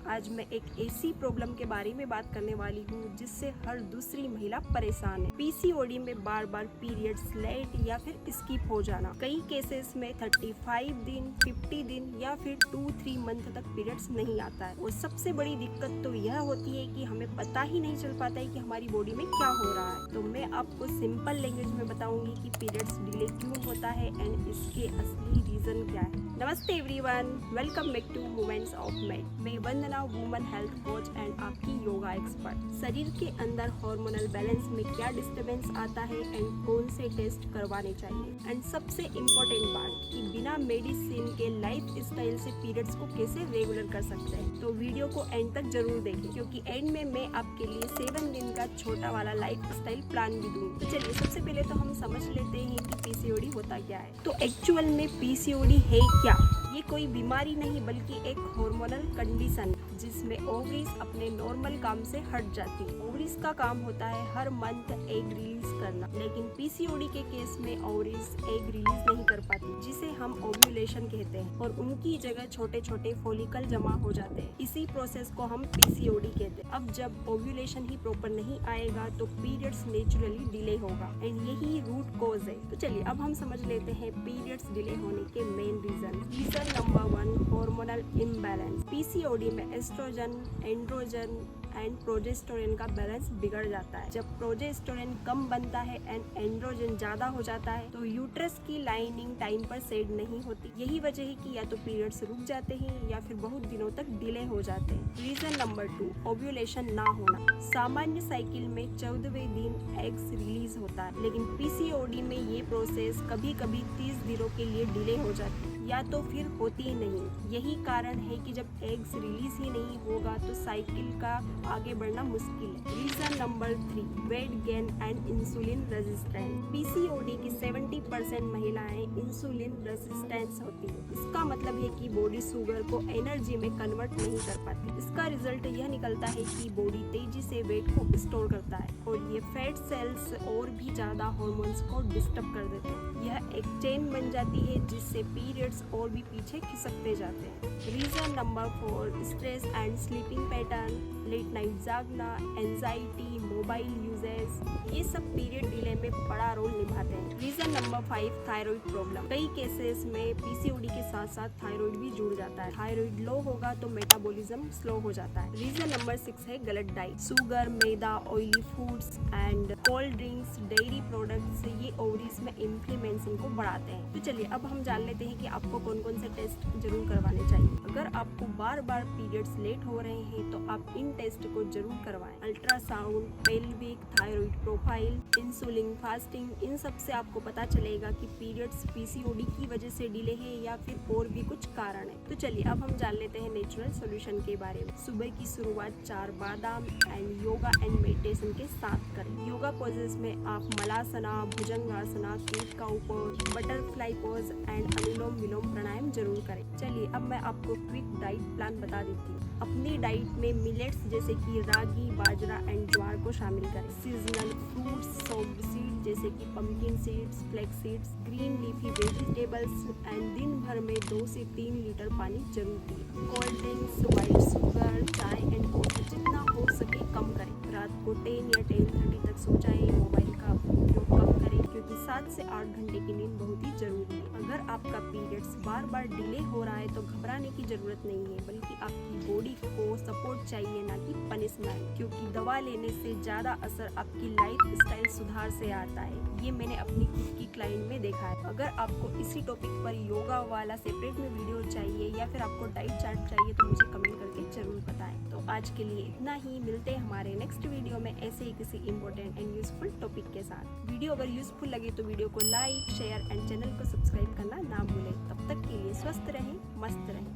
आज मैं एक ऐसी प्रॉब्लम के बारे में बात करने वाली हूँ जिससे हर दूसरी महिला परेशान है। पीसीओडी में बार बार पीरियड्स लेट या फिर स्किप हो जाना। कई केसेस में 35 दिन, 50 दिन या फिर 2-3 मंथ तक पीरियड्स नहीं आता है। और सबसे बड़ी दिक्कत तो यह होती है कि हमें पता ही नहीं चल पाता है कि हमारी बॉडी में क्या हो रहा है। तो मैं आपको सिंपल लैंग्वेज में बताऊंगी कि पीरियड्स डिले क्यों होता है एंड इसके असली रीजन क्या है। नमस्ते everyone, welcome back two moments of made. मैं वंदना, वुमन हेल्थ कोच एंड आपकी योगा एक्सपर्ट। शरीर के अंदर हार्मोनल बैलेंस में क्या डिस्टरबेंस आता है एंड कौन से टेस्ट करवाने चाहिए, एंड सबसे इम्पोर्टेंट बात कि बिना मेडिसिन के लाइफ स्टाइल से पीरियड्स को कैसे रेगुलर कर सकते हैं। तो वीडियो को एंड तक जरूर देखें क्योंकि एंड में मैं आपके लिए 7 दिन का छोटा वाला लाइफ स्टाइल प्लान भी दूंगी। तो चलिए सबसे पहले तो हम समझ लेते हैं कि पीसीओडी होता क्या है। तो एक्चुअल में पीसीओडी है क्या? ये कोई बीमारी नहीं बल्कि एक हार्मोनल कंडीशन जिसमें ओवरीज अपने नॉर्मल काम से हट जाती है। ओवरीज का काम होता है हर मंथ एग रिलीज करना, लेकिन पीसीओडी के केस में ओवरीज एग रिलीज नहीं कर पाती, जिसे हम ओव्यूलेशन कहते हैं, और उनकी जगह छोटे छोटे फॉलिकल जमा हो जाते हैं। इसी प्रोसेस को हम पीसीओडी कहते हैं। अब जब ओव्यूलेशन ही प्रॉपर नहीं आएगा तो पीरियड्स नेचुरली डिले होगा एंड यही रूट कॉज है। तो चलिए अब हम समझ लेते हैं पीरियड्स डिले होने के main reason number 1, hormonal imbalance. PCOD में एस्ट्रोजन, एंड्रोजन एंड प्रोजेस्टेरोन का बैलेंस बिगड़ जाता है। जब प्रोजेस्टेरोन कम बनता है एंड एंड्रोजन ज्यादा हो जाता है तो यूट्रस की लाइनिंग टाइम पर सेट नहीं होती। यही वजह है कि या तो पीरियड्स रुक जाते हैं या फिर बहुत दिनों तक डिले हो जाते हैं। रीजन नंबर 2, ओव्यूलेशन ना होना। सामान्य साइकिल में 14वें दिन एग्स रिलीज होता है, लेकिन पीसीओडी में ये प्रोसेस कभी कभी 30 दिनों के लिए डिले हो जाती है या तो फिर होती ही नहीं। यही कारण है कि जब एग्स रिलीज ही नहीं होगा तो साइकिल का आगे बढ़ना मुश्किल है। Reason number 3, weight gain and insulin resistance. PCOD की 70% महिलाएं इंसुलिन रेजिस्टेंस होती है। इसका मतलब है कि बॉडी शुगर को एनर्जी में कन्वर्ट नहीं कर पाती। इसका रिजल्ट यह निकलता है कि बॉडी तेजी से वेट को स्टोर करता है और ये फैट सेल्स और भी ज्यादा हार्मोन्स को डिस्टर्ब कर देते हैं। यह एक चेन बन जाती है जिससे पीरियड्स और भी पीछे खिसकते जाते हैं। Reason number 4, stress and sleeping pattern. Late night जागना, एंजाइटी, मोबाइल यूजेस, ये सब पीरियड डिले में बड़ा रोल निभाते हैं। Reason number 5, thyroid problem. कई केसेस में पीसीओडी के साथ साथ थायराइड भी जुड़ जाता है। थायराइड लो होगा तो मेटाबॉलिज्म स्लो हो जाता है। रीजन नंबर 6 है गलत diet. Sugar, maida, oily foods and cold drinks, dairy products, ये ओवरीज में इन्फ्लेमेशन को बढ़ाते हैं। तो चलिए अब हम जान लेते हैं कि आपको कौन कौन से टेस्ट जरूर करवाने चाहिए। अगर आपको बार बार पीरियड्स लेट हो रहे हैं तो आप इन टेस्ट को जरूर करवाएं। Ultrasound, pelvic, thyroid profile, insulin fasting, इन सब से आपको पता चलेगा कि पीरियड्स पीसीओडी की वजह से डिले है या फिर और भी कुछ कारण है। तो चलिए अब हम जान लेते हैं नेचुरल सॉल्यूशन के बारे में। सुबह की शुरुआत 4 बादाम एंड योगा एंड मेडिटेशन के साथ करें। योगा पोजेस में आप Malasana, Bhujangasana, cat cow pose, butterfly pose and Anulom Vilom Pranayama जरूर करें। चलिए अब मैं आपको क्विक डाइट प्लान बता देती हूँ। अपनी डाइट में मिलेट्स जैसे कि रागी, बाजरा एंड ज्वार को शामिल करें। सीजनल फ्रूट्स, सोप्ड सीड जैसे कि pumpkin seeds, flax seeds, green leafy vegetables and दिन भर में 2 से 3 लीटर पानी जरूर पिए। कोल्ड ड्रिंक्स, व्हाइट शुगर, चाय एंड कॉफी जितना हो सके कम करें। रात को 10 या 10:30 तक सो जाए। मोबाइल का उपयोग कम करें क्योंकि 7 से 8 घंटे की नींद बहुत ही जरूरी है। अगर आपका पीरियड्स बार बार डिले हो रहा है तो घबराने की जरूरत नहीं है, बल्कि आपकी बॉडी को सपोर्ट चाहिए, ना कि पनिशमेंट, क्योंकि दवा लेने से ज्यादा असर आपकी लाइफ स्टाइल सुधार से आता है। ये मैंने अपनी खुद की क्लाइंट में देखा है। अगर आपको इसी टॉपिक पर योगा वाला सेपरेट में वीडियो चाहिए या फिर आपको डाइट चार्ट चाहिए तो मुझे कमेंट करके जरूर बताएं। तो आज के लिए इतना ही, मिलते हैं हमारे नेक्स्ट वीडियो में ऐसे ही किसी इंपॉर्टेंट एंड यूजफुल टॉपिक के साथ। वीडियो अगर यूजफुल लगे तो वीडियो को लाइक, शेयर एंड चैनल को सब्सक्राइब करना ना भूलें। तब तक के लिए स्वस्थ रहें, मस्त रहें।